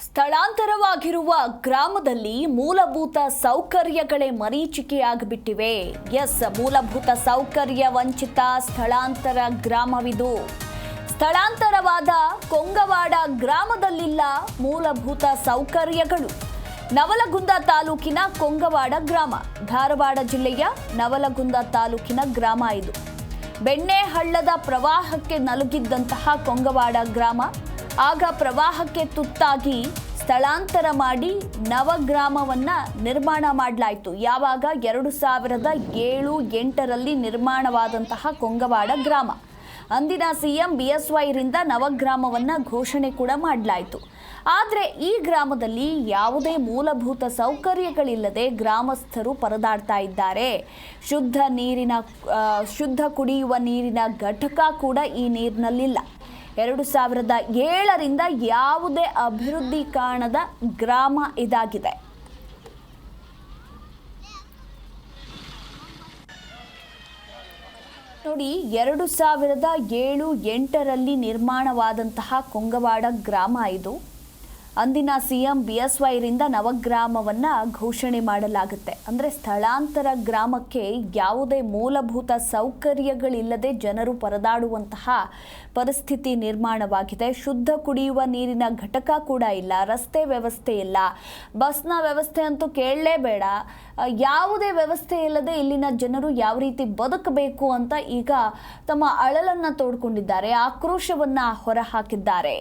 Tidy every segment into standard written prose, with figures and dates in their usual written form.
ಸ್ಥಳಾಂತರವಾಗಿರುವ ಗ್ರಾಮದಲ್ಲಿ ಮೂಲಭೂತ ಸೌಕರ್ಯಗಳೇ ಮರೀಚಿಕೆಯಾಗಿಬಿಟ್ಟಿವೆ. ಮೂಲಭೂತ ಸೌಕರ್ಯ ವಂಚಿತ ಸ್ಥಳಾಂತರ ಗ್ರಾಮವಿದು. ಸ್ಥಳಾಂತರವಾದ ಕೊಂಗವಾಡ ಗ್ರಾಮದಲ್ಲಿಲ್ಲ ಮೂಲಭೂತ ಸೌಕರ್ಯಗಳು. ನವಲಗುಂದ ತಾಲೂಕಿನ ಕೊಂಗವಾಡ ಗ್ರಾಮ, ಧಾರವಾಡ ಜಿಲ್ಲೆಯ ನವಲಗುಂದ ತಾಲೂಕಿನ ಗ್ರಾಮ ಇದು. ಬೆಣ್ಣೆಹಳ್ಳದ ಪ್ರವಾಹಕ್ಕೆ ನಲುಗಿದ್ದಂತಹ ಕೊಂಗವಾಡ ಗ್ರಾಮ ಆಗ ಪ್ರವಾಹಕ್ಕೆ ತುತ್ತಾಗಿ ಸ್ಥಳಾಂತರ ಮಾಡಿ ನವಗ್ರಾಮವನ್ನ ನಿರ್ಮಾಣ ಮಾಡಲಾಯಿತು. ಯಾವಾಗ 2007-8ರಲ್ಲಿ ನಿರ್ಮಾಣವಾದಂತಹ ಕೊಂಗವಾಡ ಗ್ರಾಮ. ಅಂದಿನ ಸಿಎಂ ಬಿಎಸ್ವೈರಿಂದ ನವಗ್ರಾಮವನ್ನ ಘೋಷಣೆ ಕೂಡ ಮಾಡಲಾಯಿತು. ಆದರೆ ಈ ಗ್ರಾಮದಲ್ಲಿ ಯಾವುದೇ ಮೂಲಭೂತ ಸೌಕರ್ಯಗಳಿಲ್ಲದೆ ಗ್ರಾಮಸ್ಥರು ಪರದಾಡ್ತಾ ಇದ್ದಾರೆ. ಶುದ್ಧ ಕುಡಿಯುವ ನೀರಿನ ಘಟಕ ಕೂಡ ಈ ನೀರಿನಲ್ಲಿಲ್ಲ. 2007ರಿಂದ ಯಾವುದೇ ಅಭಿವೃದ್ಧಿ ಕಾಣದ ಗ್ರಾಮ ಇದಾಗಿದೆ. ನೋಡಿ, 2007-8ರಲ್ಲಿ ನಿರ್ಮಾಣವಾದಂತಹ ಕೊಂಗವಾಡ ಗ್ರಾಮ ಇದು. ಅಂದಿನ ಸಿಎಂ ಬಿಎಸ್ವೈರಿಂದ ನವಗ್ರಾಮವನ್ನು ಘೋಷಣೆ ಮಾಡಲಾಗುತ್ತೆ. ಅಂದರೆ ಸ್ಥಳಾಂತರ ಗ್ರಾಮಕ್ಕೆ ಯಾವುದೇ ಮೂಲಭೂತ ಸೌಕರ್ಯಗಳಿಲ್ಲದೆ ಜನರು ಪರದಾಡುವಂತಹ ಪರಿಸ್ಥಿತಿ ನಿರ್ಮಾಣವಾಗಿದೆ. ಶುದ್ಧ ಕುಡಿಯುವ ನೀರಿನ ಘಟಕ ಕೂಡ ಇಲ್ಲ, ರಸ್ತೆ ವ್ಯವಸ್ಥೆ ಇಲ್ಲ, ಬಸ್ನ ವ್ಯವಸ್ಥೆ ಅಂತೂ ಕೇಳಲೇಬೇಡ. ಯಾವುದೇ ವ್ಯವಸ್ಥೆ ಇಲ್ಲದೆ ಇಲ್ಲಿನ ಜನರು ಯಾವ ರೀತಿ ಬದುಕಬೇಕು ಅಂತ ಈಗ ತಮ್ಮ ಅಳಲನ್ನು ತೋಡ್ಕೊಂಡಿದ್ದಾರೆ, ಆಕ್ರೋಶವನ್ನು ಹೊರಹಾಕಿದ್ದಾರೆ.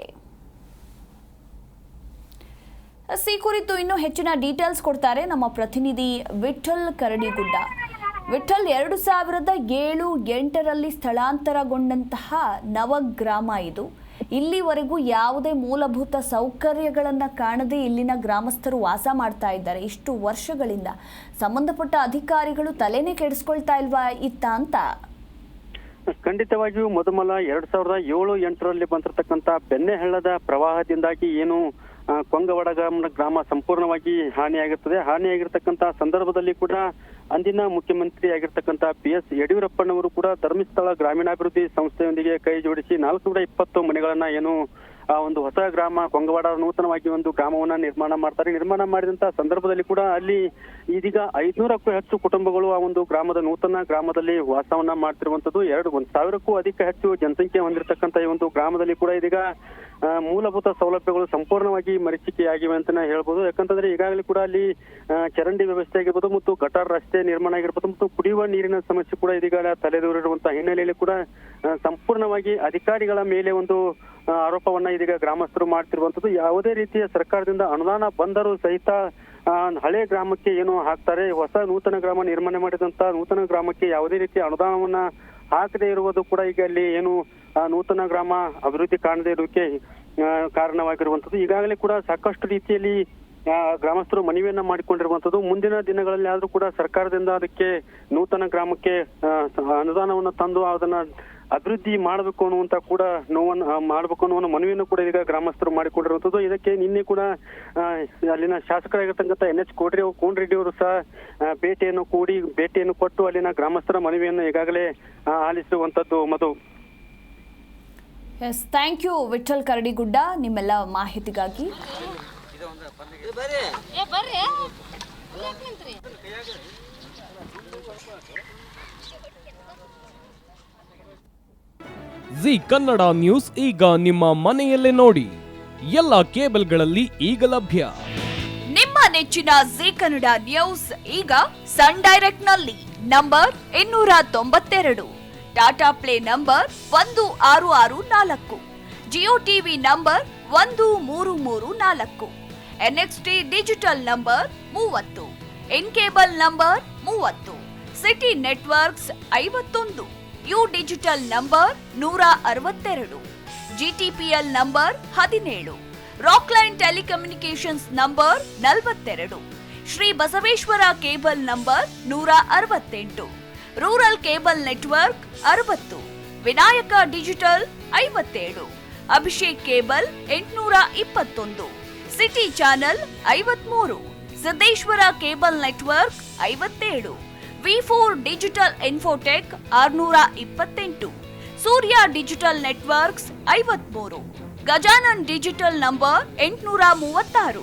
ಈ ಕುರಿತು ಇನ್ನೂ ಹೆಚ್ಚಿನ ಡೀಟೇಲ್ಸ್ ಕೊಡ್ತಾರೆ ನಮ್ಮ ಪ್ರತಿನಿಧಿ ವಿಠಲ್ ಕರಡಿಗುಡ್ಡ. ವಿಠಲ್, 2007-8ರಲ್ಲಿ ಸ್ಥಳಾಂತರಗೊಂಡಂತಹ ನವಗ್ರಾಮ ಇದು. ಇಲ್ಲಿವರೆಗೂ ಯಾವುದೇ ಮೂಲಭೂತ ಸೌಕರ್ಯಗಳನ್ನು ಕಾಣದೆ ಇಲ್ಲಿನ ಗ್ರಾಮಸ್ಥರು ವಾಸ ಮಾಡ್ತಾ ಇದ್ದಾರೆ ಇಷ್ಟು ವರ್ಷಗಳಿಂದ. ಸಂಬಂಧಪಟ್ಟ ಅಧಿಕಾರಿಗಳು ತಲೆನೇ ಕೆಡಿಸ್ಕೊಳ್ತಾ ಇಲ್ವಾ ಅಂತ? ಖಂಡಿತವಾಗಿಯೂ ಮೊದಮಲ 2007-8ರಲ್ಲಿ ಬಂದಿರತಕ್ಕಂತ ಬೆಣ್ಣೆಹಳ್ಳದ ಪ್ರವಾಹದಿಂದಾಗಿ ಏನು ಕೊಂಗವಾಡ ಗ್ರಾಮ ಸಂಪೂರ್ಣವಾಗಿ ಹಾನಿಯಾಗಿರ್ತಕ್ಕಂಥ ಸಂದರ್ಭದಲ್ಲಿ ಕೂಡ ಅಂದಿನ ಮುಖ್ಯಮಂತ್ರಿ ಆಗಿರ್ತಕ್ಕಂಥ BS ಯಡಿಯೂರಪ್ಪನವರು ಕೂಡ ಧರ್ಮಸ್ಥಳ ಗ್ರಾಮೀಣಾಭಿವೃದ್ಧಿ ಸಂಸ್ಥೆಯೊಂದಿಗೆ ಕೈ ಜೋಡಿಸಿ 420 ಮನೆಗಳನ್ನ ಏನು ಒಂದು ಹೊಸ ಗ್ರಾಮ ಕೊಂಗವಾಡ ನೂತನವಾಗಿ ಒಂದು ಗ್ರಾಮವನ್ನ ನಿರ್ಮಾಣ ಮಾಡ್ತಾರೆ. ನಿರ್ಮಾಣ ಮಾಡಿದಂತ ಸಂದರ್ಭದಲ್ಲಿ ಕೂಡ ಅಲ್ಲಿ ಇದೀಗ 500ಕ್ಕೂ ಹೆಚ್ಚು ಕುಟುಂಬಗಳು ಆ ಒಂದು ನೂತನ ಗ್ರಾಮದಲ್ಲಿ ವಾಸವನ್ನ ಮಾಡ್ತಿರುವಂತದ್ದು. 1,000ಕ್ಕೂ ಅಧಿಕ ಹೆಚ್ಚು ಜನಸಂಖ್ಯೆ ಹೊಂದಿರತಕ್ಕಂತ ಈ ಒಂದು ಗ್ರಾಮದಲ್ಲಿ ಕೂಡ ಇದೀಗ ಮೂಲಭೂತ ಸೌಲಭ್ಯಗಳು ಸಂಪೂರ್ಣವಾಗಿ ಮರೀಚಿಕೆಯಾಗಿವೆ ಅಂತಾನೆ ಹೇಳ್ಬೋದು. ಯಾಕಂತಂದ್ರೆ ಈಗಾಗಲೇ ಕೂಡ ಅಲ್ಲಿ ಚರಂಡಿ ವ್ಯವಸ್ಥೆ ಆಗಿರ್ಬೋದು ಮತ್ತು ಗಟಾರ್ ರಸ್ತೆ ನಿರ್ಮಾಣ ಆಗಿರ್ಬೋದು ಮತ್ತು ಕುಡಿಯುವ ನೀರಿನ ಸಮಸ್ಯೆ ಕೂಡ ಇದೀಗ ತಲೆದೂರಿರುವಂತಹ ಹಿನ್ನೆಲೆಯಲ್ಲಿ ಕೂಡ ಸಂಪೂರ್ಣವಾಗಿ ಅಧಿಕಾರಿಗಳ ಮೇಲೆ ಒಂದು ಆರೋಪವನ್ನ ಇದೀಗ ಗ್ರಾಮಸ್ಥರು ಮಾಡ್ತಿರುವಂತದ್ದು. ಯಾವುದೇ ರೀತಿಯ ಸರ್ಕಾರದಿಂದ ಅನುದಾನ ಬಂದರೂ ಸಹಿತ ಹಳೆ ಗ್ರಾಮಕ್ಕೆ ಏನು ಹಾಕ್ತಾರೆ, ಹೊಸ ನೂತನ ಗ್ರಾಮ ನಿರ್ಮಾಣ ಮಾಡಿದಂತ ನೂತನ ಗ್ರಾಮಕ್ಕೆ ಯಾವುದೇ ರೀತಿಯ ಅನುದಾನವನ್ನ ಹಾಕದೇ ಇರುವುದು ಕೂಡ ಈಗ ಅಲ್ಲಿ ಏನು ನೂತನ ಗ್ರಾಮ ಅಭಿವೃದ್ಧಿ ಕಾಣದೇ ಇರೋಕೆ ಕಾರಣವಾಗಿರುವಂತದ್ದು. ಈಗಾಗಲೇ ಕೂಡ ಸಾಕಷ್ಟು ರೀತಿಯಲ್ಲಿ ಗ್ರಾಮಸ್ಥರು ಮನವಿಯನ್ನ ಮಾಡಿಕೊಂಡಿರುವಂತದ್ದು. ಮುಂದಿನ ದಿನಗಳಲ್ಲಿ ಆದ್ರೂ ಕೂಡ ಸರ್ಕಾರದಿಂದ ಅದಕ್ಕೆ ನೂತನ ಗ್ರಾಮಕ್ಕೆ ಅನುದಾನವನ್ನ ತಂದು ಅದನ್ನ ಅಭಿವೃದ್ಧಿ ಮಾಡಬೇಕು ಅನ್ನುವಂತ ಕೂಡ ಮಾಡಬೇಕು ಅನ್ನುವ ಮನವಿಯನ್ನು ಕೂಡ ಈಗ ಗ್ರಾಮಸ್ಥರು ಮಾಡಿಕೊಂಡಿರುವಂತದ್ದು. ಇದಕ್ಕೆ ನಿನ್ನೆ ಕೂಡ ಅಲ್ಲಿನ ಶಾಸಕರಾಗಿರ್ತಕ್ಕಂಥ NH ಕೋನರೆಡ್ಡಿ ಅವರು ಸಹ ಭೇಟಿಯನ್ನು ಕೊಟ್ಟು ಅಲ್ಲಿನ ಗ್ರಾಮಸ್ಥರ ಮನವಿಯನ್ನು ಈಗಾಗಲೇ ಆಲಿಸಿರುವಂತದ್ದು. Madhu, yes, thank you Vittal Karadigudda ನಿಮ್ಮೆಲ್ಲ ಮಾಹಿತಿಗಾಗಿ. ಜಿ ಕನ್ನಡ ನ್ಯೂಸ್ ಈಗ ನಿಮ್ಮ ಮನೆಯಲ್ಲೇ ನೋಡಿ. ಎಲ್ಲ ಕೇಬಲ್ಗಳಲ್ಲಿ ಈಗ ಲಭ್ಯ. ನಿಮ್ಮ ನೆಚ್ಚಿನ ಜಿ ಕನ್ನಡ ನ್ಯೂಸ್ ಈಗ ಸನ್ ಡೈರೆಕ್ಟ್ ನಲ್ಲಿ number 292, Tata play number 1664, Jio TV number 1334, NXT digital number 30, in cable number 30, city networks 51, U digital number 162, GTPL number 17, Rockline telecommunications number 42, Shri Basaveshwara cable number 168, rural cable network 60, Vinayaka digital 57, Abhishek cable 821, city channel 53, Siddeshwara cable network 57, V4 digital Infotech 628, Surya digital networks 53, Gajanan digital number 836,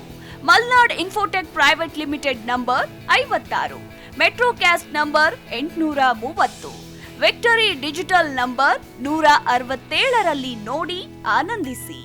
Malnad Infotech private limited number 56, Metro Cast number 830, Victory Digital number 167ರಲ್ಲಿ ನೋಡಿ ಆನಂದಿಸಿ.